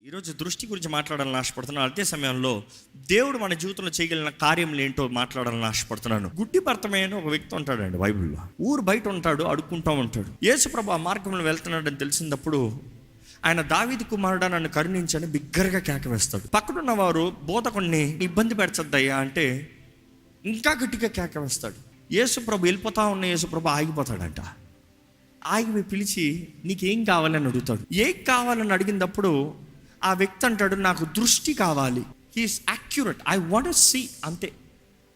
ఈరోజు దృష్టి గురించి మాట్లాడాలని ఆశపడుతున్నాను. అదే సమయంలో దేవుడు మన జీవితంలో చేయగలిగిన కార్యములు ఏంటో మాట్లాడాలని ఆశపడుతున్నాను. గుడ్డి భర్తమైన ఒక వ్యక్తి ఉంటాడండి బైబిల్లో. ఊరు బయట ఉంటాడు, అడుక్కుంటూ ఉంటాడు. యేసుప్రభు ఆ మార్గంలో వెళ్తున్నాడని తెలిసినప్పుడు ఆయన దావీదు కుమారుడా నన్ను కరుణించని బిగ్గరగా కేక వేస్తాడు. పక్కనున్న వారు బోధకుడిని ఇబ్బంది పెడచద్దయ్యా అంటే ఇంకా గట్టిగా కేక వేస్తాడు. యేసుప్రభు వెళ్ళిపోతా ఉన్న యేసుప్రభు ఆగిపోతాడంట. ఆగి పిలిచి నీకేం కావాలని అడుగుతాడు. ఏం కావాలని అడిగినప్పుడు ఆ వ్యక్తి అంటాడు, నాకు దృష్టి కావాలి. He is accurate, I want to see. అంతే.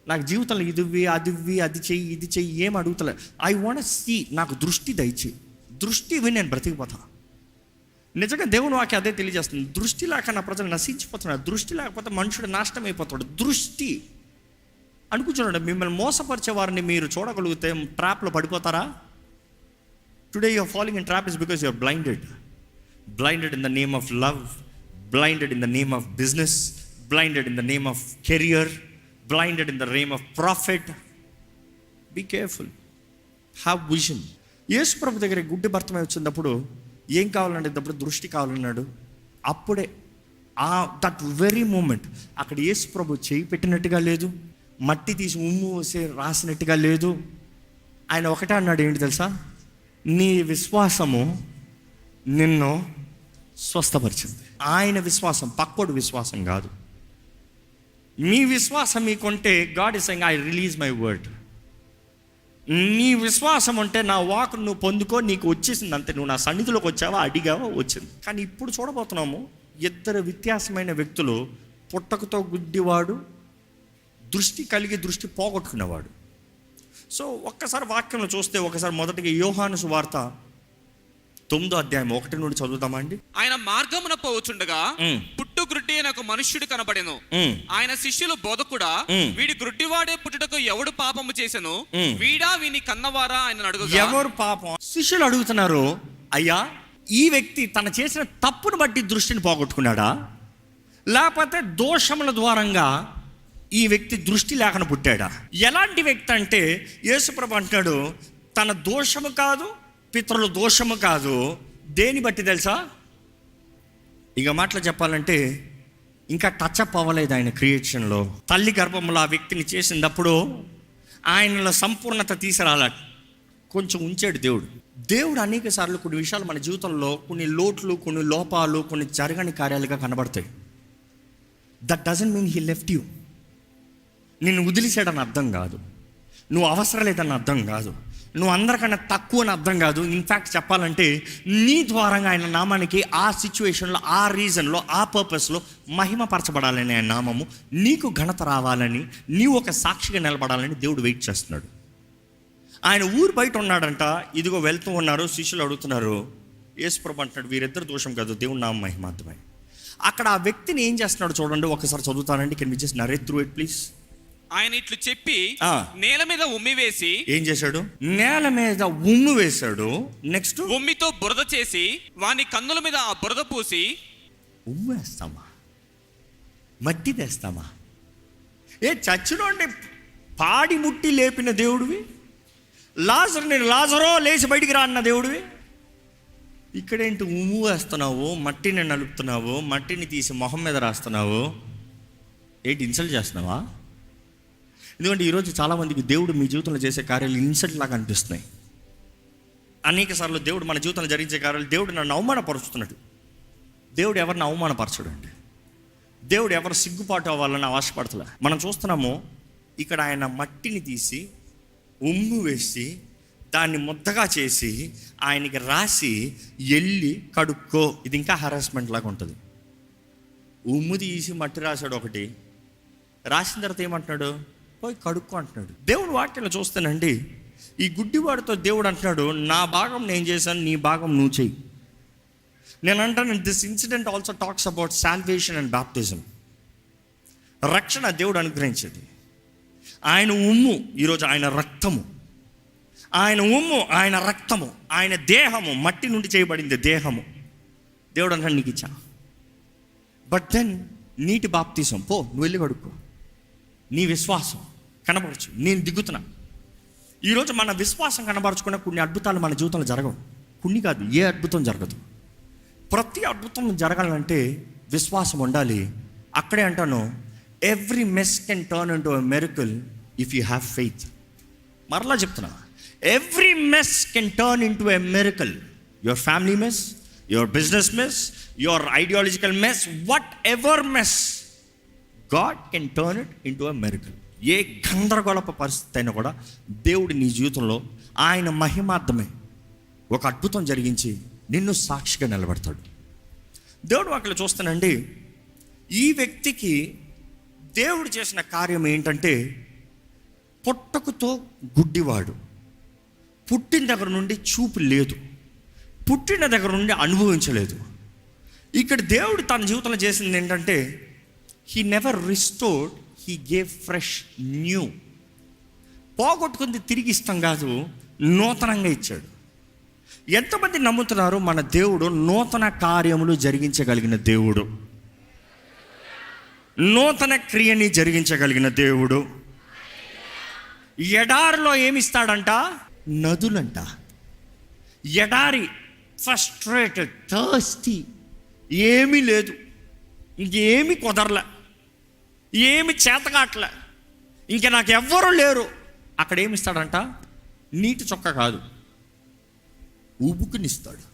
నాకు జీవితంలో ఇదివ్వి అదివ్వి అది చెయ్యి ఇది చెయ్యి ఏం అడుగుతలే. ఐ వాంట్ టు సీ, నాకు దృష్టి దయచేయి. దృష్టి ఇవి నేను బ్రతికిపోతా. నిజంగా దేవుని వాక్యం అదే తెలియజేస్తుంది. దృష్టి లేక నా ప్రజలు నశించిపోతున్నారు. దృష్టి లేకపోతే మనుషుడు నాశనం అయిపోతాడు. దృష్టి అనుకుంటున్నాడు. మిమ్మల్ని మోసపరిచే వారిని మీరు చూడగలిగితే ట్రాప్లో పడిపోతారా? Today you are following in trap is because you are blinded in the name of love, blinded in the name of business, blinded in the name of career, blinded in the name of profit. Be careful, have vision. యేసు ప్రభు దగ్గర గుడ్డి భర్తమై వచ్చినప్పుడు ఏం కావాలనేటప్పుడు దృష్టి కావాలన్నాడు. అప్పుడే that very moment అక్కడ యేసు ప్రభు చేయి పెట్టినట్టుగా లేదు, మట్టి తీసి ఉమ్ము వేసి రాసినట్టుగా లేదు. ఆయన ఒకటే అన్నాడు, ఏంటి తెలుసా? నీ విశ్వాసము నిన్ను స్వస్థపరిచింది. ఆయన విశ్వాసం, పక్కోడు విశ్వాసం కాదు. మీ విశ్వాసం మీకుంటే God is saying I release my word. నీ విశ్వాసం ఉంటే నా వాక్ నువ్వు పొందుకో, నీకు వచ్చేసింది అంతే. నువ్వు నా సన్నిధిలోకి వచ్చావా, అడిగావా, వచ్చింది. కానీ ఇప్పుడు చూడబోతున్నాము ఇద్దరు వ్యత్యాసమైన వ్యక్తులు. పుట్టకతో గుడ్డివాడు, దృష్టి కలిగి దృష్టి పోగొట్టుకునేవాడు. సో ఒక్కసారి వాక్యంలో చూస్తే, ఒకసారి మొదటిగా యోహాను సువార్త 9వ అధ్యాయం 1 నుండి చదువుతామా అండి. ఆయన మార్గమున పోవచుండగా పుట్టు గ్రుడ్డి అయిన ఒక మనుష్యుడు కనబడెను. ఆయన శిష్యులు, బోధకుడా, వీడి గ్రుడ్డివాడే పుట్టుటకు ఎవడు పాపము చేసెను? వీడా వీని కన్నవారా ఆయన అడుగుగా, ఎవరు పాపం? శిష్యులు అడుగుతున్నారు, అయ్యా ఈ వ్యక్తి తన చేసిన తప్పును బట్టి దృష్టిని పోగొట్టుకున్నాడా, లేకపోతే దోషముల ద్వారంగా ఈ వ్యక్తి దృష్టి లేకుండా పుట్టాడా? ఎలాంటి వ్యక్తి అంటే యేసుప్రభు అంటున్నాడు, తన దోషము కాదు, పితరుల దోషము కాదు. దేని బట్టి తెలుసా? ఇక మాటలు చెప్పాలంటే ఇంకా టచ్అప్ అవ్వలేదు ఆయన క్రియేషన్లో. తల్లి గర్భంలో ఆ వ్యక్తిని చేసినప్పుడు ఆయనలో సంపూర్ణత తీసుకురాల కొంచెం ఉంచాడు దేవుడు. దేవుడు అనేక సార్లు కొన్ని విషయాలు మన జీవితంలో కొన్ని లోట్లు, కొన్ని లోపాలు, కొన్ని జరగని కార్యాలుగా కనబడతాయి. That doesn't mean he left you. నిన్ను వదిలిసాడని అర్థం కాదు, నువ్వు అవసరం లేదని అర్థం కాదు, నువ్వు అందరికన్నా తక్కువ అని అర్థం కాదు. ఇన్ఫ్యాక్ట్ చెప్పాలంటే నీ ద్వారంగా ఆయన నామానికి ఆ సిచ్యువేషన్లో, ఆ రీజన్లో, ఆ పర్పస్లో మహిమపరచబడాలని ఆయన నామము, నీకు ఘనత రావాలని, నీవు ఒక సాక్షిగా నిలబడాలని దేవుడు వెయిట్ చేస్తున్నాడు. ఆయన ఊరు బయట ఉన్నాడంట. ఇదిగో వెళ్తూ ఉన్నారు. శిష్యులు అడుగుతున్నారు. యేసుప్రభు అంటున్నాడు, వీరిద్దరు దోషం కాదు, దేవుడు నామ మహిమార్థమై. అక్కడ ఆ వ్యక్తిని ఏం చేస్తున్నాడు చూడండి. ఒకసారి చదువుతానండి. Can we just narrate through it please. ఆయన ఇట్లు చెప్పి నేల మీద ఉమ్మి వేసి, ఏం చేశాడు? నేల మీద ఉమ్ము వేశాడు. నెక్స్ట్ ఉమ్మితో బురద చేసి వాని కన్నుల మీద ఆ బురద పూసి. ఉమ్ము వేస్తామా, మట్టి తెస్తామా? చచ్చినోండి పాడి ముట్టి లేపిన దేవుడివి, లాజరో లేచి బయటికి రా అన్న దేవుడివి. ఇక్కడేంటి ఉమ్ము వేస్తున్నావు, మట్టిని నలుపుతున్నావు, మట్టిని తీసి మొహం మీద రాస్తున్నావు. ఏంటి ఇన్సల్ట్ చేస్తున్నావా? ఎందుకంటే ఈరోజు చాలామందికి దేవుడు మీ జీవితంలో చేసే కార్యాలు ఇన్సల్ట్ లాగా అనిపిస్తున్నాయి. అనేక సార్లు దేవుడు మన జీవితంలో జరిగించే కార్యాలు దేవుడు నన్ను అవమానపరుస్తున్నాడు. దేవుడు ఎవరిని అవమానపరచడు అండి. దేవుడు ఎవరు సిగ్గుపాటు అవ్వాలని ఆశపడతలే. మనం చూస్తున్నాము ఇక్కడ ఆయన మట్టిని తీసి ఉమ్ము వేసి దాన్ని ముద్దగా చేసి ఆయనకి రాసి వెళ్ళి కడుక్కో. ఇది ఇంకా హరాస్మెంట్ లాగా ఉంటుంది. ఉమ్ము తీసి మట్టి రాశాడు ఒకటి, రాసిన తర్వాత ఏమంటున్నాడు? పోయి కడుక్కో అంటున్నాడు. దేవుడు వాక్యంలో చూస్తానండి, ఈ గుడ్డివాడితో దేవుడు అంటున్నాడు, నా భాగం నేను చేశాను, నీ భాగం నువ్వు చెయ్యి. నేను అంటాను, this incident also talks about salvation and baptism. రక్షణ దేవుడు అనుగ్రహించేది. ఆయన ఉమ్ము ఈరోజు ఆయన రక్తము, ఆయన ఉమ్ము ఆయన రక్తము, ఆయన దేహము మట్టి నుండి చేయబడింది దేహము. దేవుడు అంటాడు, నీకు ఇచ్చా. బట్ దెన్ నీటి బాప్తిజం, పో నువ్వు వెళ్ళి కడుక్కో. నీ విశ్వాసం కనబరచు, నేను దిగుతున్నా. ఈరోజు మన విశ్వాసం కనబరచుకున్న కొన్ని అద్భుతాలు మన జీవితంలో జరగవు. కొన్ని కాదు, ఏ అద్భుతం జరగదు. ప్రతి అద్భుతం జరగాలంటే విశ్వాసం ఉండాలి. అక్కడే అంటాను, every mess can turn into a miracle if you have faith. మరలా చెప్తున్నా, every mess can turn into a miracle. Your family mess, your business mess, your ideological mess, whatever mess, God can turn it into a miracle. ఏ గందరగోళపు పరిస్థితి అయినా కూడా దేవుడు నీ జీవితంలో ఆయన మహిమార్థమే ఒక అద్భుతం జరిగించి నిన్ను సాక్షిగా నిలబెడతాడు. దేవుడు అక్కడ చూస్తానండి, ఈ వ్యక్తికి దేవుడు చేసిన కార్యం ఏంటంటే, పుట్టకుతో గుడ్డివాడు, పుట్టిన దగ్గర నుండి చూపు లేదు, పుట్టిన దగ్గర నుండి అనుభవించలేదు. ఇక్కడ దేవుడు తన జీవితంలో చేసింది ఏంటంటే, he never restored, he gave fresh new. పోగొట్టుకుంది తిరిగి ఇష్టం కాదు, నూతనంగా ఇచ్చాడు. ఎంతమంది నమ్ముతున్నారు మన దేవుడు నూతన కార్యములు జరిగించగలిగిన దేవుడు, నూతన క్రియని జరిగించగలిగిన దేవుడు? ఎడారిలో ఏమిస్తాడంట? నదులంట. ఎడారి, ఫ్రస్ట్రేటెడ్, థర్స్టీ, ఏమీ లేదు, ఇంకేమి కుదరలే, ఏమి చేతకాట్లే, ఇంక నాకు ఎవ్వరూ లేరు. అక్కడ ఏమిస్తాడంట? నీటి చొక్క కాదు, ఉబుకునిస్తాడు,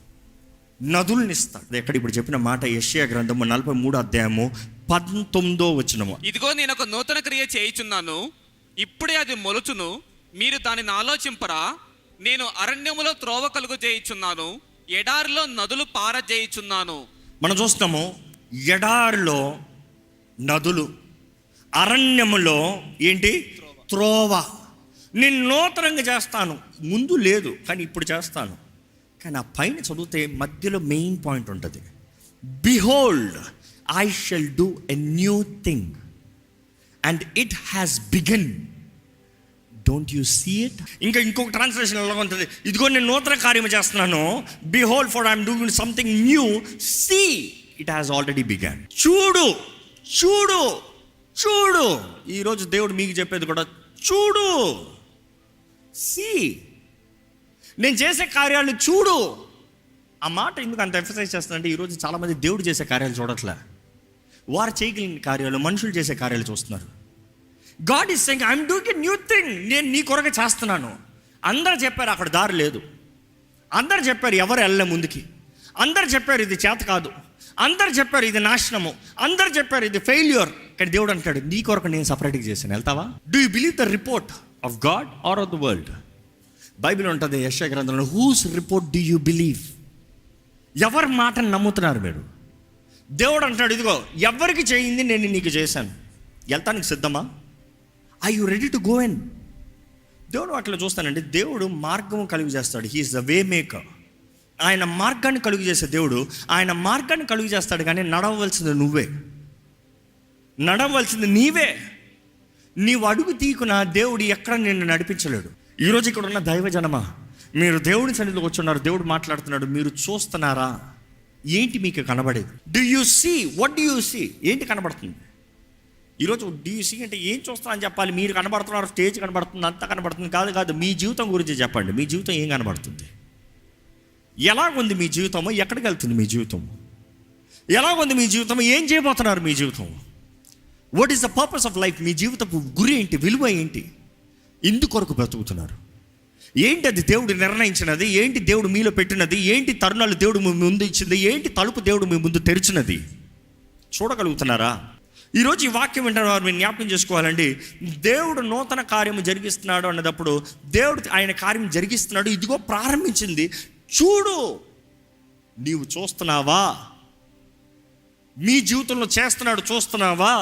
నదులనిస్తాడు. ఎక్కడ ఇప్పుడు చెప్పిన మాట యెషయా గ్రంథము 43:19. ఇదిగో నేను ఒక నూతన క్రియ చేయుచున్నాను, ఇప్పుడే అది మొలుచును, మీరు దానిని ఆలోచింపరా? నేను అరణ్యములో త్రోవ కలుగు చేయుచున్నాను, ఎడారిలో నదులు పారజేయుచున్నాను. మనం చూస్తాము, ఎడారిలో నదులు, అరణ్యములో ఏంటి? త్రోవ. నేను నూతనంగా చేస్తాను, ముందు లేదు కానీ ఇప్పుడు చేస్తాను. కానీ ఆ పైన చదివితే మధ్యలో మెయిన్ పాయింట్ ఉంటుంది, behold I shall do a new thing and it has begun, don't you see it? ఇంకొక ట్రాన్స్లేషన్ ఎలా ఉంటుంది, ఇదిగో నేను నూతన కార్యం చేస్తున్నాను, behold for I'm doing something new, see it has already begun. చూడు చూడు చూడు. ఈరోజు దేవుడు మీకు చెప్పేది కూడా చూడు, సీ, నేను చేసే కార్యాలు చూడు. ఆ మాట ఎందుకు అంత ఎంఫసైజ్ చేస్తానంటే, ఈరోజు చాలామంది దేవుడు చేసే కార్యాలు చూడట్లే, వారు చేయగలిగిన కార్యాలు, మనుషులు చేసే కార్యాలు చూస్తున్నారు. God is saying I'm doing a new thing, నేను నీ కొరకు చేస్తున్నాను. అందరూ చెప్పారు అక్కడ దారి లేదు, అందరు చెప్పారు ఎవరు వెళ్ళలే ముందుకి, అందరు చెప్పారు ఇది చేత కాదు, అందరు చెప్పారు ఇది నాశనము, అందరు చెప్పారు ఇది ఫెయిల్యూర్. కానీ దేవుడు అంటాడు, నీ కొరకు నేను సపరేట్గా చేశాను, వెళ్తావా? Do you believe the report of God or of the world? Bible ఉంటుంది యెషయా గ్రంథంలో, whose report do you believe? ఎవరి మాటను నమ్ముతున్నారు మీరు? దేవుడు అంటాడు, ఇదిగో ఎవరికి చేయింది నేను నీకు చేశాను, వెళ్తానికి సిద్ధమా? I you ready to go in? దేవుడు అట్లా చూస్తానండి, దేవుడు మార్గం కలుగు చేస్తాడు. He is the way maker. ఆయన మార్గాన్ని కలుగు చేసే దేవుడు, ఆయన మార్గాన్ని కలుగు చేస్తాడు. కానీ నడవలసింది నువ్వే, నడవలసింది నీవే. నీవు అడుగు తీకున్న దేవుడు ఎక్కడ నిన్ను నడిపించలేడు. ఈరోజు ఇక్కడ ఉన్న దైవజనమా, మీరు దేవుని సన్నిధిలో కూర్చున్నారు, దేవుడు మాట్లాడుతున్నాడు, మీరు చూస్తున్నారా? ఏంటి మీకు కనబడేది? Do you see? What do you see? ఏంటి కనబడుతుంది ఈరోజు? డూ యూ సీ అంటే ఏం చూస్తా అని చెప్పాలి. మీరు కనబడుతున్నారు, స్టేజ్ కనబడుతుంది, అంతా కనబడుతుంది కాదు. మీ జీవితం గురించి చెప్పండి. మీ జీవితం ఏం కనబడుతుంది? ఎలాగుంది మీ జీవితము? ఎక్కడికి వెళ్తుంది మీ జీవితం? ఎలాగుంది మీ జీవితం? ఏం చేయబోతున్నారు మీ జీవితం? What is the purpose of life? మీ జీవితపు గురి ఏంటి? విలువ ఏంటి? ఇందుకొరకు బ్రతుకుతున్నారు? ఏంటి అది దేవుడు నిర్ణయించినది? ఏంటి దేవుడు మీలో పెట్టినది? ఏంటి తరుణాలు దేవుడు మీ ముందు ఇచ్చింది? ఏంటి తలుపు దేవుడు మీ ముందు తెరిచినది? చూడగలుగుతున్నారా? ఈరోజు ఈ వాక్యం వింటున్న వారు మీరు జ్ఞాపకం చేసుకోవాలండి, దేవుడు నూతన కార్యము జరిగిస్తున్నాడు అన్నదప్పుడు, దేవుడు ఆయన కార్యం జరిగిస్తున్నాడు, ఇదిగో ప్రారంభించింది, చూడు. నీవు చూస్తున్నావా? మీ జీవితంలో చేస్తున్నాడు, చూస్తున్నావా?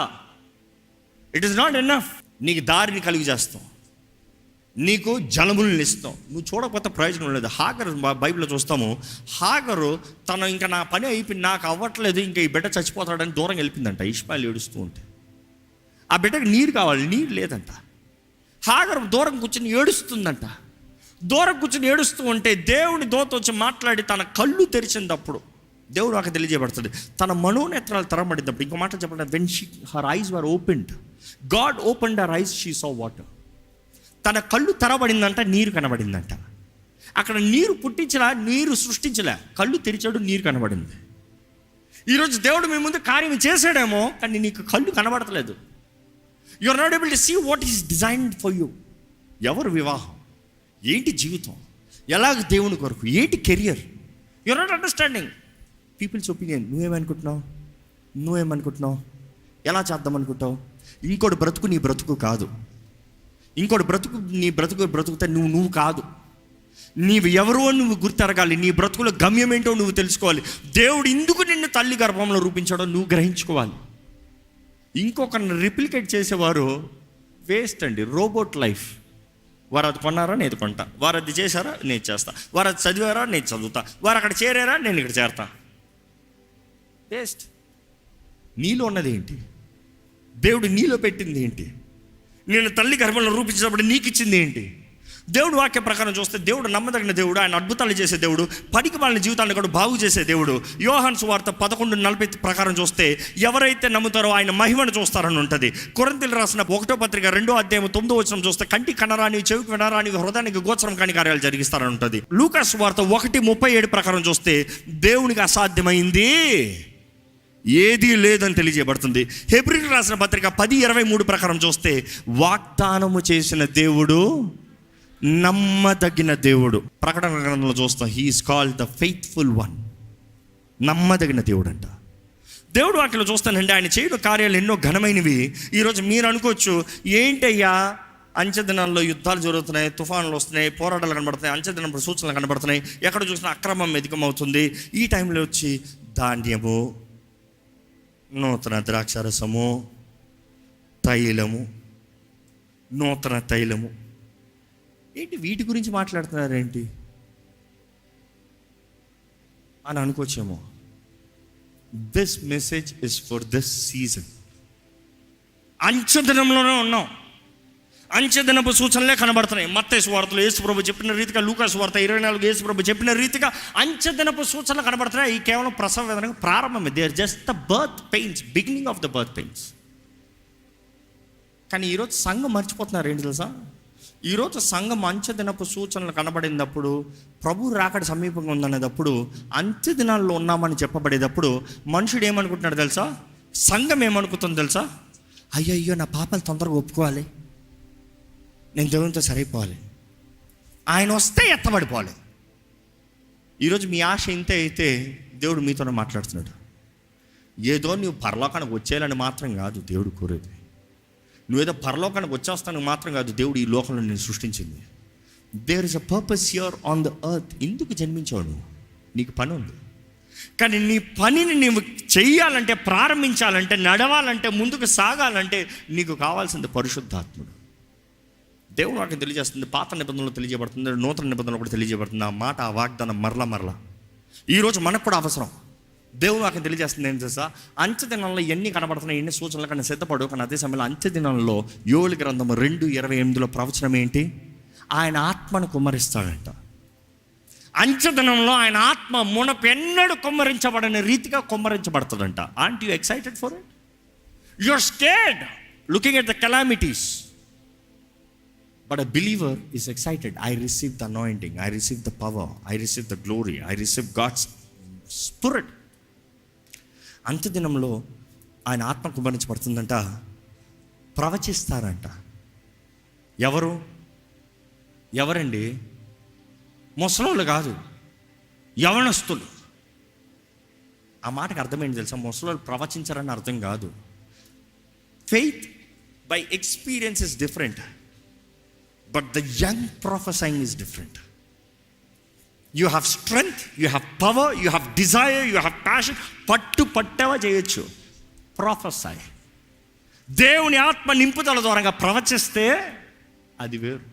It is not enough. నీకు దారిని కలుగు చేస్తాం, నీకు జలములను ఇస్తాం, నువ్వు చూడకపోతే ప్రయోజనం లేదు. హాగరు బైబిల్లో చూస్తాము, హాగరు తను ఇంకా నా పని అయిపోయింది, నాకు అవ్వట్లేదు, ఇంకా ఈ బిడ్డ చచ్చిపోతాడని దూరం వెళ్ళిపోయిందంట. ఇష్మాయిల్ ఏడుస్తూ ఉంటే ఆ బిడ్డకి నీరు కావాలి, నీరు లేదంట. హాగరు దూరం కూర్చొని ఏడుస్తుందంట. దూరం కూర్చొని ఏడుస్తూ ఉంటే దేవుని దూత వచ్చి మాట్లాడి తన కళ్ళు తెరిచినప్పుడు దేవుడు నాకు తెలియజేయబడుతుంది, తన మనోనేత్రాలు తెరబడినప్పుడు. ఇంకో మాట చెప్పండి, when her ice were opened, God opened her ice, she saw water. తన కళ్ళు తెరబడిందంట, నీరు కనబడిందంట. అక్కడ నీరు పుట్టించలా, నీరు సృష్టించలే, కళ్ళు తెరిచాడు, నీరు కనబడింది. ఈరోజు దేవుడు మీ ముందు కార్యం చేశాడేమో, కానీ నీకు కళ్ళు కనబడతలేదు. You are not able to see what is designed for you. ఎవరు వివాహం, ఏంటి జీవితం, ఎలాగ దేవుని కొరకు, ఏంటి career, you are not understanding people's opinion. నువ్వేమనుకుంటున్నావు, ఎలా చేద్దామనుకుంటావు? ఇంకోటి బ్రతుకు నీ బ్రతుకు కాదు. ఇంకోటి బ్రతుకు నీ బ్రతుకుతే నువ్వు కాదు. నీవు ఎవరో నువ్వు గుర్తెరగాలి. నీ బ్రతుకులో గమ్యం ఏంటో నువ్వు తెలుసుకోవాలి. దేవుడు ఇందుకు నిన్ను తల్లి గర్భంలో రూపించాడో నువ్వు గ్రహించుకోవాలి. ఇంకొకరిని రిప్లికేట్ చేసేవారు వేస్ట్ అండి. Robot life. వారు అది కొన్నారా, నేను ఇది కొంటా. వారు అది చేశారా, నేను చేస్తా. వారు అది చదివారా, నేను చదువుతా. వారు అక్కడ చేరారా, నేను ఇక్కడ చేరతా. వేస్ట్. నీలో ఉన్నది ఏంటి? దేవుడు నీలో పెట్టింది ఏంటి? నేను తల్లి గర్భంలో రూపించినప్పుడు నీకు ఇచ్చింది ఏంటి? దేవుడు వాక్య ప్రకారం చూస్తే దేవుడు నమ్మదగిన దేవుడు. ఆయన అద్భుతాలు చేసే దేవుడు. పనికి వాళ్ళ జీవితాన్ని కూడా బాగు చేసే దేవుడు. యోహాను సువార్త 11:40 ప్రకారం చూస్తే ఎవరైతే నమ్ముతారో ఆయన మహిమను చూస్తారని ఉంటుంది. కొరింథీయులకు రాసిన 1వ పత్రిక 2వ అధ్యాయం 9వ వచనం చూస్తే కంటికి కనరాని, చెవికి వినరాని, హృదయానికి గోచరం కాని కార్యాలు జరిగిస్తారని ఉంటుంది. లూకా సువార్త 1:37 ప్రకారం చూస్తే దేవునికి అసాధ్యమైంది ఏదీ లేదని తెలియజేయబడుతుంది. హెబ్రీయులకు రాసిన పత్రిక 10:23 ప్రకారం చూస్తే వాగ్దానము చేసిన దేవుడు నమ్మదగిన దేవుడు. ప్రకటన గ్రంథంలో చూస్తాం, he is called the faithful one. నమ్మదగిన దేవుడు అంట. దేవుడు వాటిలో చూస్తానండి, ఆయన చేయడం కార్యాలు ఎన్నో ఘనమైనవి. ఈరోజు మీరు అనుకోవచ్చు, ఏంటయ్యా అంచె దినాల్లో యుద్ధాలు జరుగుతున్నాయి, తుఫానులు వస్తున్నాయి, పోరాటాలు కనబడుతున్నాయి, అంచె దినం సూచనలు కనబడుతున్నాయి, ఎక్కడ చూసినా అక్రమం అధికమవుతుంది. ఈ టైంలో వచ్చి ధాన్యము, నూతన ద్రాక్షారసము, తైలము, నూతన తైలము, ఏంటి వీటి గురించి మాట్లాడుతున్నారేంటి అని అనుకోవచ్చేమో. This message is for this season. అంచెదినంలోనే ఉన్నాం. అంచెదినపు సూచనలే కనబడుతున్నాయి. మత్తయి సువార్తలో యేసుప్రభు చెప్పిన రీతిగా, లూకా సువార్త 24 యేసుప్రభు చెప్పిన రీతిగా అంచెదినపు సూచనలు కనబడుతున్నాయి. ఈ కేవలం ప్రసవ వేదనకు ప్రారంభమే. They are just the birth pains, beginning of the birth pains. కానీ ఈరోజు సంఘం మర్చిపోతున్నారు ఏంటి తెలుసా? ఈరోజు సంఘం అంచెదినపు సూచనలు కనబడినప్పుడు, ప్రభు రాకడ సమీపంగా ఉందనేటప్పుడు, అంత్య దినాల్లో ఉన్నామని చెప్పబడేటప్పుడు మనుషుడు ఏమనుకుంటున్నాడు తెలుసా? సంఘం ఏమనుకుంటుంది తెలుసా? అయ్యో నా పాపాలు తొందరగా ఒప్పుకోవాలి, నేను దేవునితో సరిపోవాలి, ఆయన వస్తే ఎత్తబడిపోవాలి. ఈరోజు మీ ఆశ ఇంతే అయితే దేవుడు మీతోనే మాట్లాడుతున్నాడు. ఏదో నువ్వు పరలోకానికి వచ్చేయాలని మాత్రం కాదు దేవుడు కోరేది. నువ్వేదో పరలోకానికి వచ్చేస్తానికి మాత్రం కాదు దేవుడు ఈ లోకంలో నేను సృష్టించింది. There is a purpose here on the earth. ఎందుకు జన్మించావు నువ్వు? నీకు పని ఉంది. కానీ నీ పనిని నువ్వు చెయ్యాలంటే, ప్రారంభించాలంటే, నడవాలంటే, ముందుకు సాగాలంటే నీకు కావాల్సింది పరిశుద్ధాత్ముడు. దేవుడు వాటిని తెలియజేస్తుంది. పాత నిబంధనలు తెలియజేయబడుతుంది, నూతన నిబంధనలు కూడా తెలియజేయబడుతుంది. ఆ మాట, ఆ వాగ్దానం మరలా ఈరోజు మనకు కూడా అవసరం. దేవుడు వాటిని తెలియజేస్తుంది. ఏం చేసా? అంచె దినంలో ఎన్ని కనబడుతున్నాయి, ఎన్ని సూచనలు కానీ సిద్ధపడు. కానీ అదే సమయంలో అంచె దినంలో యోవేలు గ్రంథం 2:28 ప్రవచనం ఏంటి? ఆయన ఆత్మను కుమ్మరిస్తాడంట. అంచె దినంలో ఆయన ఆత్మ మునపెన్నడు కుమ్మరించబడని రీతిగా కుమ్మరించబడుతుందంట. Aren't you excited for it? You are scared looking at the calamities. But a believer is excited. I receive the anointing, I receive the power, I receive the glory, I receive God's Spirit. అంత్యదినంలో ఆయన ఆత్మ కుమ్మరించబడుతుందంట. ప్రవచిస్తారంట. ఎవరండి? ముసలోళ్ళు కాదు, యవనస్తులు. ఆ మాటకు అర్థమైంది తెలుసా? ముసలోళ్ళు ప్రవచించారని అర్థం కాదు. Faith by experience is different, but the young prophesying is different. You have strength, you have power, you have desire, you have passion. పట్టేవా చేయొచ్చు. ప్రొఫెసై, దేవుని ఆత్మ నింపుదల ద్వారా ప్రవచిస్తే అది వేరు.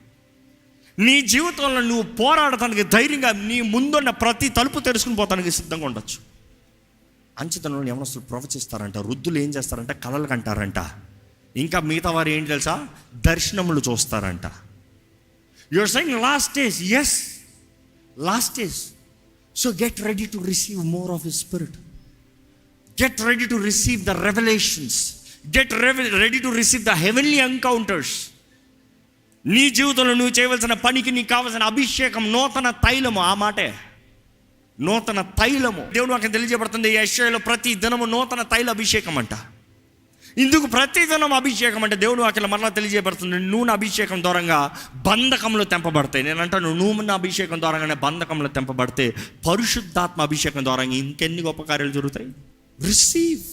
నీ జీవితంలో నువ్వు పోరాడటానికి ధైర్యంగా నీ ముందున్న ప్రతి తలుపు తెరుచుకుని పోతానికి సిద్ధంగా ఉండొచ్చు. అంచెతనంలో యవనస్తులు ప్రవచిస్తారంట. వృద్ధులు ఏం చేస్తారంట? కలలు కంటారంట. ఇంకా మిగతా వారు ఏంటి తెలుసా? దర్శనములు చూస్తారంట. You're saying last days. Yes, last days. So get ready to receive more of His Spirit. Get ready to receive the revelations. Get ready to receive the heavenly encounters. నీ జీవితంలో నువ్వు చేయవలసిన పనికి నీకు కావాల్సిన అభిషేకం, నూతన తైలము, ఆ మాటే. నూతన తైలము. దేవుడు నాకు తెలియజేయబడుతుంది యెషయాలో ప్రతి దినము నూతన తైల అభిషేకం అంట. ఇందుకు ప్రతి దినం అభిషేకం అంటే దేవుడు అక్కడ మరలా తెలియజేయబడుతుంది నూనె అభిషేకం ద్వారంగా బంధకంలో తెంపబడతాయి. నేను అంటాను నూనె అభిషేకం ద్వారానే బంధకంలో తెంపబడితే పరిశుద్ధాత్మ అభిషేకం ద్వారా ఇంకెన్ని గొప్ప కార్యాలు జరుగుతాయి. రిసీవ్.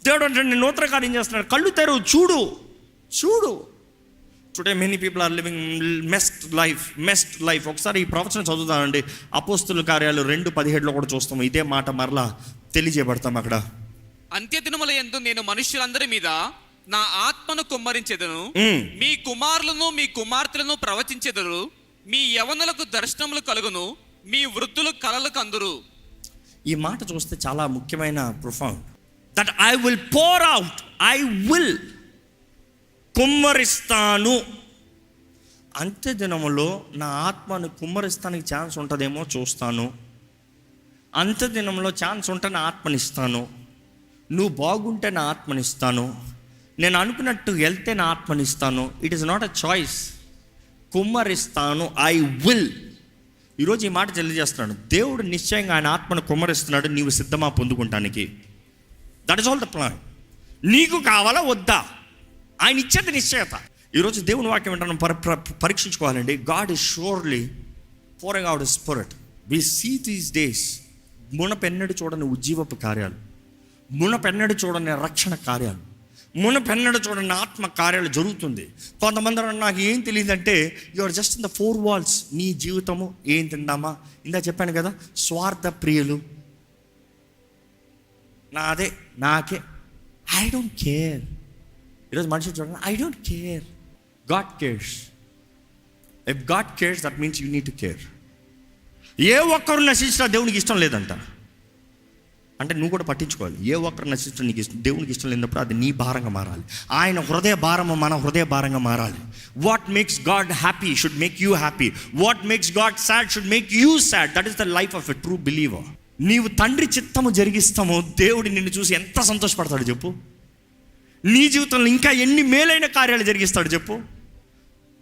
దేవుడు అంటే నేను నూతన కార్యం చేస్తున్నాడు. కళ్ళు తెరువు, చూడు. Today many people are living messed life. ఒకసారి ఈ ప్రవచనం చదువుతానండి. అపోస్తుల కార్యాలు 2:17 కూడా చూస్తాము. ఇదే మాట మరలా తెలియజేయబడతాం అక్కడ. అంత్యదినముల యందు నేను మనుష్యులందరి మీద నా ఆత్మను కుమ్మరించెదను, మీ కుమారులను మీ కుమార్తెలను ప్రవచించెదరు, మీ యవనులకు దర్శనములు కలుగును, మీ వృద్ధులు కలలు కందురు. ఈ మాట చూస్తే చాలా ముఖ్యమైన profound. That I will pour out, I will కుమ్మరిస్తాను. అంత్యదినములో నా ఆత్మను కుమ్మరిస్తానికి ఛాన్స్ ఉంటుందేమో చూస్తాను. అంత్యదినంలో ఛాన్స్ ఉంటే నా ఆత్మనిస్తాను. నువ్వు బాగుంటే నా ఆత్మనిస్తాను. నేను అనుకున్నట్టు వెళ్తే నా ఆత్మనిస్తాను. It is not a choice. కుమ్మరిస్తాను, ఐ విల్. ఈరోజు ఈ మాట తెలియజేస్తున్నాడు. దేవుడు నిశ్చయంగా ఆయన ఆత్మను కుమ్మరిస్తున్నాడు. నీవు సిద్ధమా పొందుకుంటానికి? That is all the plan. నీకు కావాలా వద్దా? ఆయన ఇచ్చేది నిశ్చయత. ఈరోజు దేవుని వాక్యం ఏంటన్నా పరీక్షించుకోవాలండి. God is surely pouring out His Spirit. We see these days మునపెన్నడు చూడని ఉజ్జీవపు కార్యాలు, మునపెన్నడు చూడని రక్షణ కార్యాలు, మునపెన్నడు చూడని ఆత్మ కార్యాలు జరుగుతుంది. కొంతమంది నాకు ఏం తెలియదంటే you are just in the 4 walls. నీ జీవితము ఏం తిందామా, ఇందా చెప్పాను కదా, స్వార్థ ప్రియులు, నాదే నాకే, ఐ డోంట్ కేర్. ఈరోజు మనుషులు చూడండి, I don't care. God cares. If God cares that means you need to care. ఏ ఒక్కరు నశించినా దేవునికి ఇష్టం లేదంట. అంటే నువ్వు కూడా పట్టించుకోవాలి. ఏ ఒక్కరు నశించడం నీకు ఇష్టం, దేవునికి ఇష్టం లేనప్పుడు అది నీ భారంగా మారాలి. ఆయన హృదయ భారము మన హృదయ భారంగా మారాలి. What makes God happy should make you happy. What makes God sad should make you sad. That is the life of a true believer. నీవు తండ్రి చిత్తము జరిగిస్తామో దేవుడు నిన్ను చూసి ఎంత సంతోషపడతాడు చెప్పు. నీ జీవితంలో ఇంకా ఎన్ని మేలైన కార్యాలు జరిగిస్తాడు చెప్పు.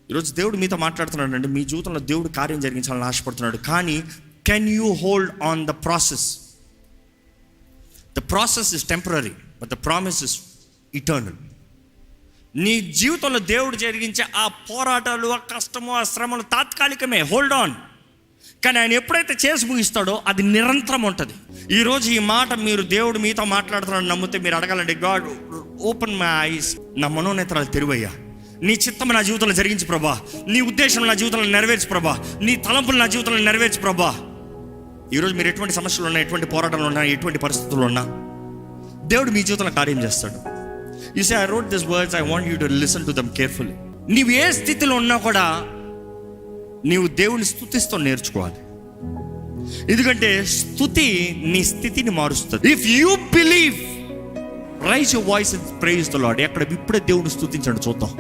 ఈరోజు దేవుడు మీతో మాట్లాడుతున్నాడు అండి. మీ జీవితంలో దేవుడు కార్యం జరిగించాలని ఆశపడుతున్నాడు. కానీ can you hold on the process? The process is temporary but the promise is eternal. నీ జీవితంలో దేవుడు జరిగించే ఆ పోరాటాలు, ఆ కష్టము, ఆ శ్రమలు తాత్కాలికమే. Hold on. కానీ ఆయన ఎప్పుడైతే చేసి ముగిస్తాడో అది నిరంతరం ఉంటుంది. ఈరోజు ఈ మాట మీరు దేవుడు మీతో మాట్లాడుతున్నాడు నమ్మితే మీరు అడగాలండి, గాడ్ ఓపెన్ మై ఐస్, నా మనోనేత్రాలు తెరువయ్యా. నీ చిత్తము నా జీవితంలో జరిగించి ప్రభా. నీ ఉద్దేశం నా జీవితంలో నెరవేర్చు ప్రభా. నీ తలంపులు నా జీవితంలో నెరవేర్చు ప్రభా. ఈరోజు మీరు ఎటువంటి సమస్యలు ఉన్నా, ఎటువంటి పోరాటాలు ఉన్నా, ఎటువంటి పరిస్థితులు ఉన్నా దేవుడు మీ జీవితంలో కార్యం చేస్తాడు. You say I wrote this words, I want you to listen to them carefully. నీవు ఏ స్థితిలో ఉన్నా కూడా నీవు దేవుని స్తుతిస్తూ నేర్చుకోవాలి. ఎందుకంటే స్తుతి నీ స్థితిని మారుస్తుంది. If you believe, raise your voice and praise the Lord. ఎక్కడ ఇప్పుడే దేవుని స్తుతించండి చూద్దాం.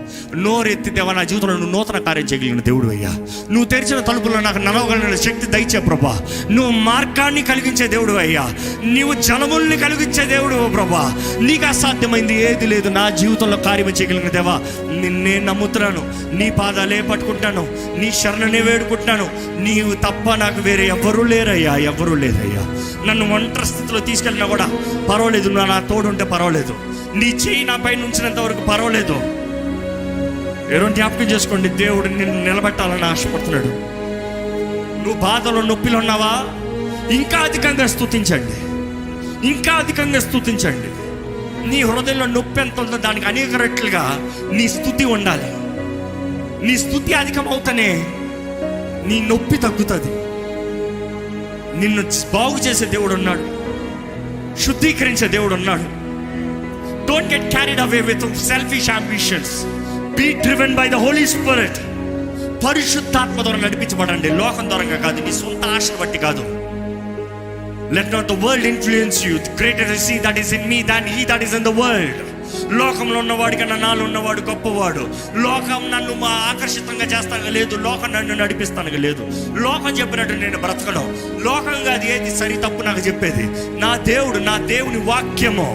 నోరెత్తి దేవా, నా జీవితంలో నువ్వు నూతన కార్యం చేయగలిగిన దేవుడు అయ్యా. నువ్వు తెరిచిన తలుపులో నాకు నడవగలిగిన శక్తి దయచే ప్రభా. నువ్వు మార్గాన్ని కలిగించే దేవుడు అయ్యా. నీవు జలముల్ని కలిగించే దేవుడు ప్రభా. నీకు అసాధ్యమైంది ఏది లేదు. నా జీవితంలో కార్యం చేయగలిగిన దేవా, నిన్నే నమ్ముతున్నాను. నీ పాదాలే పట్టుకుంటాను. నీ శరణనే వేడుకుంటున్నాను. నీవు తప్ప నాకు వేరే ఎవరూ లేరయ్యా, ఎవరూ లేరయ్యా. నన్ను ఒంటరి స్థితిలో తీసుకెళ్ళినా కూడా పర్వాలేదు, నా తోడుంటే పర్వాలేదు. నీ చేయి నా పైన ఉంచినంత వరకు పర్వాలేదు. ఎవరో జ్ఞాపకం చేసుకోండి, దేవుడు నిన్ను నిలబెట్టాలని ఆశపడుతున్నాడు. నువ్వు బాధలో, నొప్పిలో ఉన్నావా? ఇంకా అధికంగా స్తుతించండి, ఇంకా అధికంగా స్తుతించండి. నీ హృదయంలో నొప్పి ఎంత ఉందో దానికి అనేక రెట్లుగా నీ స్తుతి ఉండాలి. నీ స్తుతి అధికమవుతానే నీ నొప్పి తగ్గుతుంది. నిన్ను బాగు చేసే దేవుడు ఉన్నాడు, శుద్ధీకరించే దేవుడు ఉన్నాడు. Don't get carried away with selfish ambitions. Be driven by the Holy Spirit. పరిశుద్ధాత్మ ద్వారా నడిపించబడండి, లోకం ద్వారా కాదు, నీ సొంత ఆశను బట్టి కాదు. Let not the world influence you. Greater is he that is in me than he that is in the world. లోకంలో ఉన్నవాడి కన్నా నాలో ఉన్నవాడు గొప్పవాడు. లోకం నన్ను ఆకర్షితంగా చేస్తాను లేదు, లోకం నన్ను నడిపిస్తాను లేదు. లోకం చెప్పినట్టు నేను బ్రతకడం, లోకంగా అది ఏది సరి తప్పు నాకు చెప్పేది నా దేవుడు, నా దేవుని వాక్యము,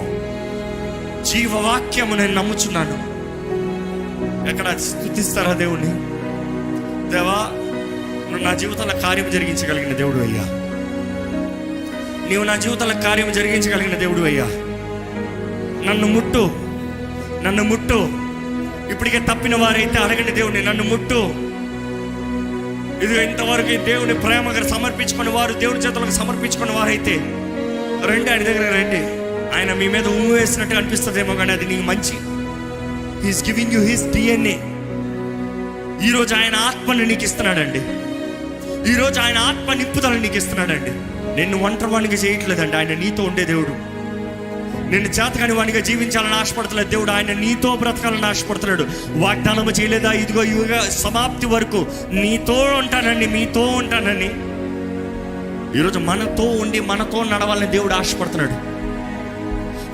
జీవవాక్యము నేను నమ్ముచున్నాను. ఎక్కడ స్తుతిస్తారా దేవుని? దేవా, నువ్వు నా జీవితంలో కార్యం జరిగించగలిగిన దేవుడు అయ్యా. నీవు నా జీవితంలో కార్యం జరిగించగలిగిన దేవుడు అయ్యా. నన్ను ముట్టు, నన్ను ముట్టు. ఇప్పటికే తప్పిన వారైతే అడగండి దేవుడిని, నన్ను ముట్టు. ఇది ఇంతవరకు దేవుని ప్రేమగా సమర్పించుకున్న వారు, దేవుడి చేతులకు సమర్పించుకున్న వారైతే రండి, ఆయన దగ్గర రండి. ఆయన మీ మీద ఉమ్ము వేసినట్టు అనిపిస్తుందేమో, కానీ అది నీకు మంచి. He's giving you his DNA. ఈరోజు ఆయన ఆత్మని నీకు ఇస్తున్నాడండి. ఈరోజు ఆయన ఆత్మ నింపుదలని నీకు ఇస్తున్నాడండి. నిన్ను ఒంటరివాణిగా చేయట్లేదండి, ఆయన నీతో ఉండే దేవుడు. నిన్ను చేతకాని వాడిగా జీవించాలని ఆశపడతలేదు దేవుడు, ఆయన నీతో బ్రతకాలని ఆశపడుతున్నాడు. వాగ్దానం చేయలేదా, ఇదిగో యుగ సమాప్తి వరకు నీతో ఉంటానని, మీతో ఉంటానని. ఈరోజు మనతో ఉండి మనతో నడవాలని దేవుడు ఆశపడుతున్నాడు.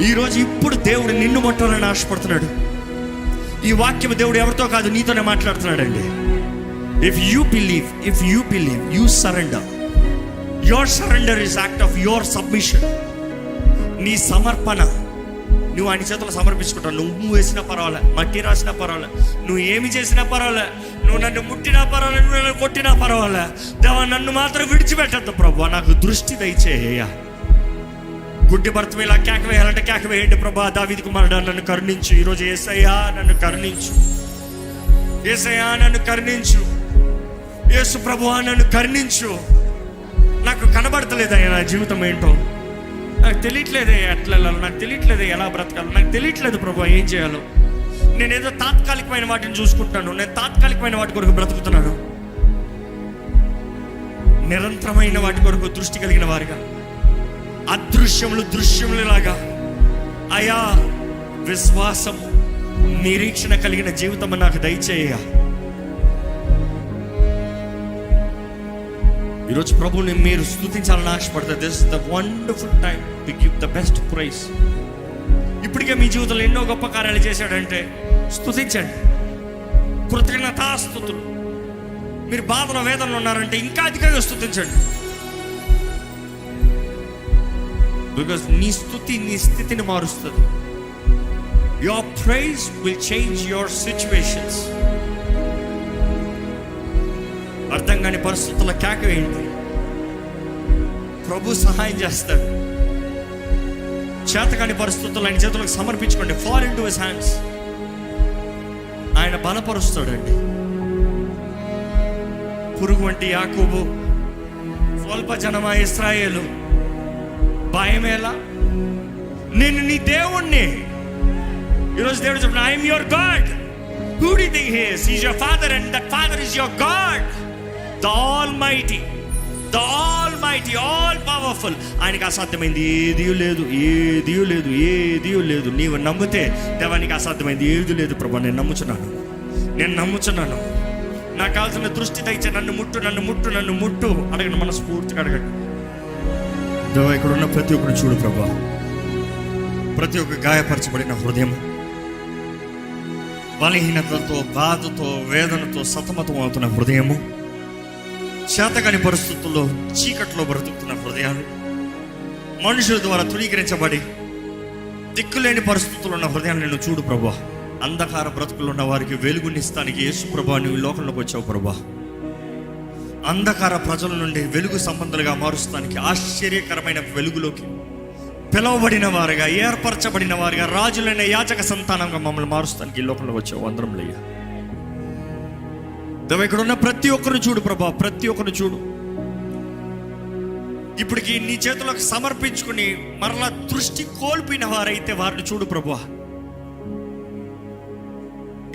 ఈరోజు ఇప్పుడు దేవుడు నిన్ను ముట్టాలని ఆశపడుతున్నాడు. ఈ వాక్యం దేవుడు ఎవరితో కాదు, నీతోనే మాట్లాడుతున్నాడండి. If you believe, you surrender. Your surrender is act of your submission. నీ సమర్పణ నువ్వు ఆయన చేతుల్లో సమర్పించుకుంటావు. నువ్వు వేసినా పర్వాలే, మట్టి రాసినా పర్వాలే, నువ్వు ఏమి చేసినా పర్వాలే, నువ్వు నన్ను ముట్టినా పర్వాలే, నువ్వు నన్ను కొట్టినా పర్వాలే, దేవా నన్ను మాత్రం విడిచిపెట్టద్దు ప్రభా, నాకు దృష్టి దయచేయ. గుడ్డి భర్త ఇలా కేక వేయాలంటే కేక వేయండి ప్రభా. దావీదు కుమారుడా నన్ను కరుణించు. ఈరోజు యేసయ్యా నన్ను కరుణించు, యేసయ్యా నన్ను కరుణించు, యేసు ప్రభువా నన్ను కరుణించు. నాకు కనబడతలేదయ్యా నా జీవితం ఏంటో, నాకు తెలియట్లేదే ఎట్లా వెళ్ళాలో, నాకు తెలియట్లేదే ఎలా బ్రతకాలో, నాకు తెలియట్లేదు ప్రభు ఏం చేయాలో. నేనేదో తాత్కాలికమైన వాటిని చూసుకుంటాను, నేను తాత్కాలికమైన వాటి కొరకు బ్రతుకుతున్నాను. నిరంతరమైన వాటి కొరకు దృష్టి కలిగిన వారిగా, అదృశ్యములు దృశ్యములులాగా, అయా విశ్వాసం నిరీక్షణ కలిగిన జీవితం నాకు దయచేయ. ఈరోజు ప్రభుని మీరు స్తుతించాలని ఆశపడతారు. This is the wonderful time to give the best praise. ఇప్పటికే మీ జీవితంలో ఎన్నో గొప్ప కార్యాలు చేశాడంటే స్తుతించండి, కృతజ్ఞతాస్తుతులు. మీరు బాధలో వేదనలో ఉన్నారంటే ఇంకా అధికంగా స్తుతించండి. బికాస్ నీ స్తుతి నీ స్థితిని మారుస్తుంది. Your praise will change your situations. అర్థం కాని పరిస్థితుల్లో కేక వేయండి, ప్రభు సహాయం చేస్తాడు. చేతకాని పరిస్థితుల్లో ఆయన చేతులకు సమర్పించుకోండి. Fall into his hands. ఆయన బలపరుస్తాడండి. పురుగు వంటి యాకోబు, స్వల్ప జనమా ఇశ్రాయేలు, భయమేలా, నేను నీ దేవుణ్ణి. ఈరోజు దేవుడు చెప్పిన, I'm your God. Who do you think he is? He is your father and that father is your God, the almighty, the almighty, all powerful. ఆయనకి అసాధ్యమైంది ఏదీ లేదు, ఏదీ లేదు, ఏదీ లేదు. నీవు నమ్మితే దేవానికి అసాధ్యమైంది ఏది లేదు ప్రభా. నేను నమ్ముచున్నాను, నేను నమ్ముచున్నాను. నాకు కావాల్సిన దృష్టి దయచే. నన్ను ముట్టు, నన్ను ముట్టు, నన్ను ముట్టు అడగండి, మనస్ఫూర్తిగా అడగండి. దేవా ఇక్కడ ఉన్న ప్రతి ఒక్కరు చూడు ప్రభా. ప్రతి ఒక్క గాయపరచబడిన హృదయం, బలహీనతతో, బాధతో, వేదనతో సతమతం అవుతున్న హృదయము, చేతకాని పరిస్థితుల్లో చీకట్లో బ్రతుకుతున్న హృదయాలు, మనుషుల ద్వారా తృణీకరించబడి దిక్కులేని పరిస్థితుల్లో ఉన్న హృదయాలు నేను చూడు ప్రభా. అంధకార బ్రతుకులు ఉన్న వారికి వెలుగునిస్తానికి యేసు ప్రభా నువ్వు లోకంలోకి వచ్చావు ప్రభా. అంధకార ప్రజల నుండి వెలుగు సంబంధాలుగా మారుస్తానికి, ఆశ్చర్యకరమైన వెలుగులోకి పిలువబడిన వారుగా, ఏర్పరచబడిన వారుగా, రాజులైన యాజక సంతానంగా మమ్మల్ని మారుస్తానికి ఈ లోకంలో వచ్చావు. అందరం లేయ దేవా. ఇక్కడ ఉన్న ప్రతి ఒక్కరు చూడు ప్రభా, ప్రతి ఒక్కరు చూడు. ఇప్పటికి నీ చేతులకు సమర్పించుకుని మరలా దృష్టి కోల్పోయిన వారైతే వారిని చూడు ప్రభా.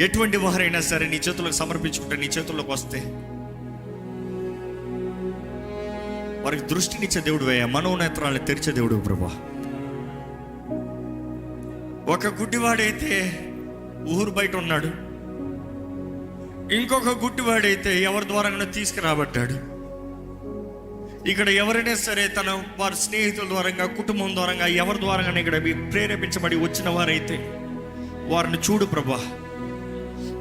ఎటువంటి వారైనా సరే నీ చేతులకు సమర్పించుకుంటే, నీ చేతుల్లోకి వస్తే వారికి దృష్టినిచ్చే దేవుడు అయ్యా, మనోనేత్రాలను తెరిచే దేవుడు ప్రభా. ఒక గుడ్డివాడైతే ఊరు బయట ఉన్నాడు, ఇంకొక గుడ్డివాడైతే ఎవరి ద్వారానో తీసుకురాబడ్డాడు. ఇక్కడ ఎవరైనా సరే తన వారి స్నేహితుల ద్వారంగా, కుటుంబం ద్వారంగా, ఎవరి ద్వారంగా ఇక్కడ ప్రేరేపించబడి వచ్చిన వారైతే వారిని చూడు ప్రభా.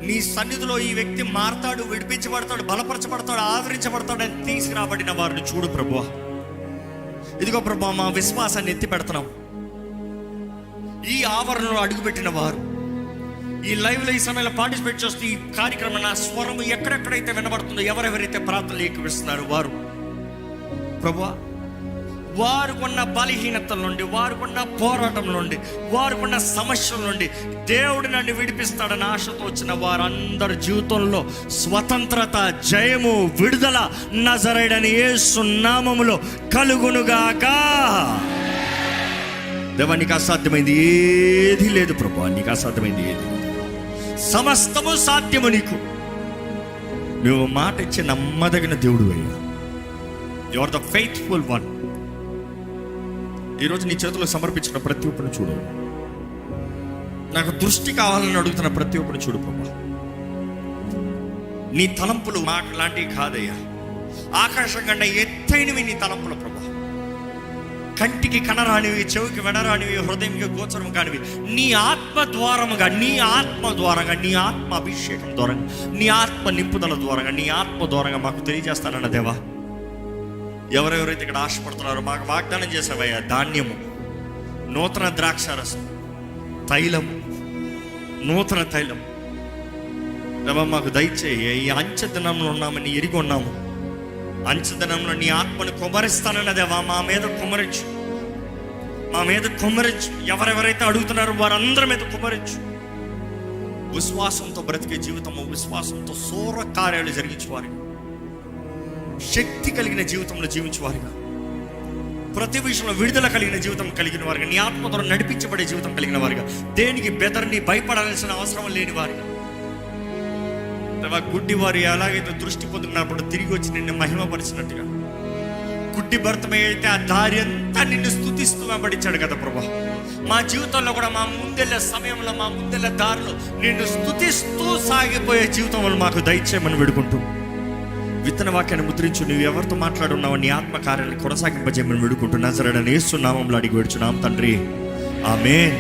నీ సన్నిధిలో ఈ వ్యక్తి మారతాడు, విడిపించబడతాడు, బలపరచబడతాడు, ఆదరించబడతాడు అని తీసుకురాబడిన వారిని చూడు ప్రభా. ఇదిగో ప్రభా, మా విశ్వాసాన్ని ఎత్తి పెడుతున్నాం. ఈ ఆవరణలో అడుగుపెట్టిన వారు, ఈ లైవ్లో ఈ సమయంలో పార్టిసిపేట్ చేస్తూ ఈ కార్యక్రమం నా స్వరం ఎక్కడెక్కడైతే వినబడుతుందో, ఎవరెవరైతే ప్రార్థనలు ఏకీపిస్తున్నారు వారు ప్రభా, వారికున్న బలహీనతల నుండి, వారికున్న పోరాటం నుండి, వారికున్న సమస్యల నుండి దేవుడు నన్ను విడిపిస్తాడని ఆశతో వచ్చిన వారందరి జీవితంలో స్వతంత్రత, జయము, విడుదల నజరేయుడైన యేసు నామములో కలుగునుగాక. దేవా, నీకు అసాధ్యమైంది ఏది లేదు ప్రభువా, నీకు అసాధ్యమైంది ఏది లేదు. సమస్తము సాధ్యము నీకు. నువ్వు మాట ఇచ్చి నమ్మదగిన దేవుడు అయ్యా. You are the faithful one. ఈరోజు నీ చేతిలో సమర్పించిన ప్రతి ఒక్కరిని చూడు. నాకు దృష్టి కావాలని అడుగుతున్న ప్రతి ఒక్కరిని చూడు ప్రభా. నీ తలంపులు మాకు లాంటివి కాదయ్యా. ఆకాశం కన్నా ఎత్తైనవి నీ తలంపులు ప్రభా. కంటికి కనరానివి, చెవికి వినరానివి, హృదయంకి గోచరం కానివి నీ ఆత్మ ద్వారముగా, నీ ఆత్మ ద్వారంగా, నీ ఆత్మ అభిషేకం ద్వారంగా, నీ ఆత్మ నింపుదల ద్వారంగా, నీ ఆత్మ ద్వారంగా మాకు తెలియజేస్తానన్న దేవా. ఎవరెవరైతే ఇక్కడ ఆశపడుతున్నారో మాకు వాగ్దానం చేసావయ్యా. ధాన్యము, నూతన ద్రాక్షారసం, తైలము, నూతన తైలం దేవా మాకు దయచేయి. ఈ అంచె దినంలో ఉన్నామని ఎరిగి ఉన్నాము. అంచెదనంలో నీ ఆత్మను కుమ్మరిస్తానన్న దేవా మా మీద కుమ్మరించు, మా మీద కుమ్మరించు. ఎవరెవరైతే అడుగుతున్నారో వారందరి మీద కుమ్మరించు. విశ్వాసంతో బ్రతికే జీవితము, విశ్వాసంతో సూర కార్యాలు జరిగించేవారిగా, శక్తి కలిగిన జీవితంలో జీవించేవారిగా, ప్రతి విషయంలో విడుదల కలిగిన జీవితం కలిగిన వారిగా, నీ ఆత్మ ద్వారా నడిపించబడే జీవితం కలిగిన వారిగా, దేనికి బెదర్ని భయపడాల్సిన అవసరం లేని వారిగా. గుడ్డి వారు ఎలాగైతే దృష్టి పొందుకున్నప్పుడు తిరిగి వచ్చి నిన్ను మహిమపరిచినట్టుగా, గుడ్డి భర్తమై అయితే ఆ దారి అంతా నిన్ను స్తుతిస్తూ వెంబడించాడు కదా ప్రభా. మా జీవితంలో కూడా మా ముందెళ్ళే సమయంలో, మా ముందెళ్ళే దారిలో నిన్ను స్తుతిస్తూ సాగిపోయే జీవితంలో మాకు దయచేయమని వేడుకుంటూ, విత్తన వాక్యాన్ని ముద్రించు. నువ్వు ఎవరితో మాట్లాడున్నావో నీ ఆత్మ కార్యాలను కొనసాగింపజేయమని వేడుకుంటూ నజరేయుడైన యేసు నామములో అడిగి వేడుచున్నాం తండ్రి, ఆమేన్.